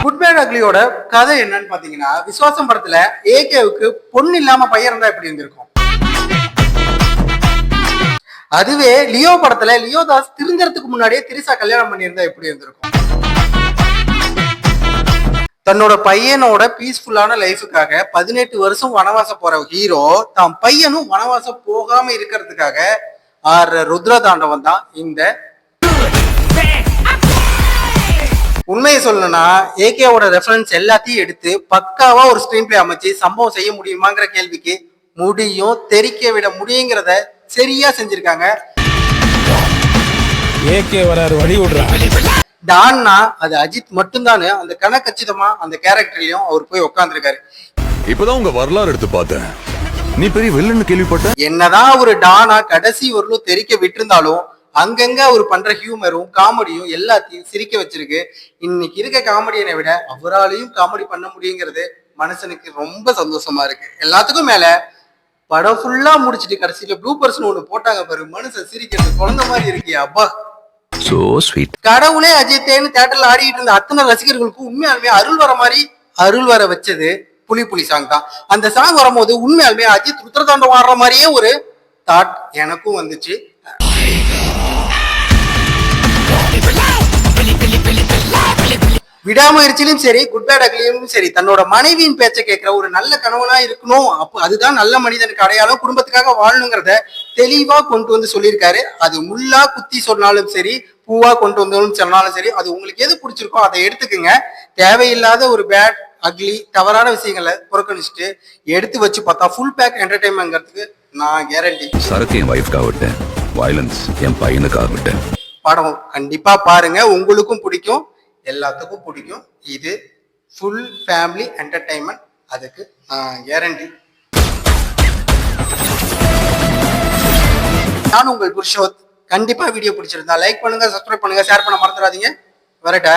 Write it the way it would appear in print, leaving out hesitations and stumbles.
Good bad அக்லியோட கதை என்னன்னு பாத்தீங்கன்னா, விஸ்வாசம் படத்துல ஏகேவுக்கு பொண்ணு இல்லாம பையன் இருந்தா எப்படி இருந்திருக்கும். அதுவே லியோ படத்துல லியோதாஸ் திருந்தறதுக்கு முன்னாடியே திரிசா கல்யாணம் பண்ணியிருந்தா எப்படி இருந்திருக்கும். தன்னோட பையனோட பீஸ்ஃபுல்லான லைஃபுக்காக 18 வருஷம் வனவாசம் போற ஹீரோ தான் பையனும் வனவாசம் போகாம இருக்கிறதுக்காக ஆடுற ருத்ர தாண்டவம் தான் இந்த. உண்மையை சொல்லணும்னா ஏகேவோட ரெஃபரன்ஸ் எல்லாத்தையும் எடுத்து பக்காவா ஒரு ஸ்கிரீன் பிளே அமைச்சு சம்பவம் செய்ய முடியுமாங்கிற கேள்விக்கு முடியும், தெரிக்க விட முடியுங்கிறத சரியா செஞ்சிருக்காங்க. ஏகே வராரு வழி விடுறான். டான்னா அது அஜித் மட்டும்தானு அந்த கணக்கச்சிதமா அந்த கேரக்டர்லயும் அவர் போய் உட்கார்ந்துருக்காரு. இப்பதான் உங்க வரலாறு எடுத்து பார்த்தேன். நீ பெரிய வில்லன்னு கேள்விப்பட்ட. என்னதான் ஒரு டானா கடைசி வரலும் தெரிக்க விட்டுருந்தாலும் அங்கங்க அவர் பண்ற ஹியூமரும் காமெடியும் எல்லாத்தையும் சிரிக்க வச்சிருக்கு. இன்னைக்கு இருக்க காமெடியனை விட அவராலையும் காமெடி பண்ண முடியுங்கிறது மனுஷனுக்கு ரொம்ப சந்தோஷமா இருக்கு. எல்லாத்துக்கும் மேல படம் ஃபுல்லா முடிச்சுட்டு கடைசியில ப்ளூ பர்சன் ஒண்ணு போட்டாங்க பாரு, மனுஷன் சிரிக்கிறது குழந்தை மாதிரி இருக்கே அப்பா. So sweet. கடவுளே அஜித்தேன்னு தியேட்டர்ல ஆடிட்டு இருந்த அத்தனை ரசிகர்களுக்கும் உண்மையாலுமே அருள் வர மாதிரி அருள் வர வச்சது புலி புலி சாங் தான். அந்த சாங் வரும்போது உண்மையாலுமே அஜித் ருத்ரதாண்டம் ஆடுற மாதிரியே ஒரு தாட் எனக்கும் வந்துச்சு. விடாமுயற்சியிலும் சரி குட் பேட் அக்லியும் சரி தன்னோட மனைவியின் பேச்சை கேட்கிற ஒரு நல்ல கணவனா இருக்கணும். அப்போ அதுதான் நல்ல மனிதனுக்கு அடையாளம், குடும்பத்துக்காக வாழணுங்கிறத தெளிவா கொண்டு வந்து சொல்லியிருக்காரு. அது முள்ளா குத்தி சொன்னாலும் சரி, பூவா கொண்டு வந்தாலும் சொன்னாலும் சரி, அது உங்களுக்கு எது பிடிச்சிருக்கோ அதை எடுத்துக்குங்க. தேவையில்லாத ஒரு பேட் அக்லி தவறான விஷயங்களை புறக்கணிச்சுட்டு எடுத்து வச்சு பார்த்தா ஃபுல் பேக் என்டர்டைன்மெண்ட்ங்கிறதுக்கு நான் கேரண்டி. சரக்கு என் வைஃப்காக விட்டேன், வயலன்ஸ் என் பையனுக்காக விட்டேன். படம் கண்டிப்பா பாருங்க, உங்களுக்கும் பிடிக்கும், எல்லாத்துக்கும் பிடிக்கும். இது ஃபுல் ஃபேமிலி என்டர்டைன்மெண்ட், அதுக்கு கேரண்டி. நான் உங்கள் புருஷோத். கண்டிப்பா வீடியோ பிடிச்சிருந்தா லைக் பண்ணுங்க, சப்ஸ்கிரைப் பண்ணுங்க, ஷேர் பண்ண மறந்துடாதீங்க. வரட்டா.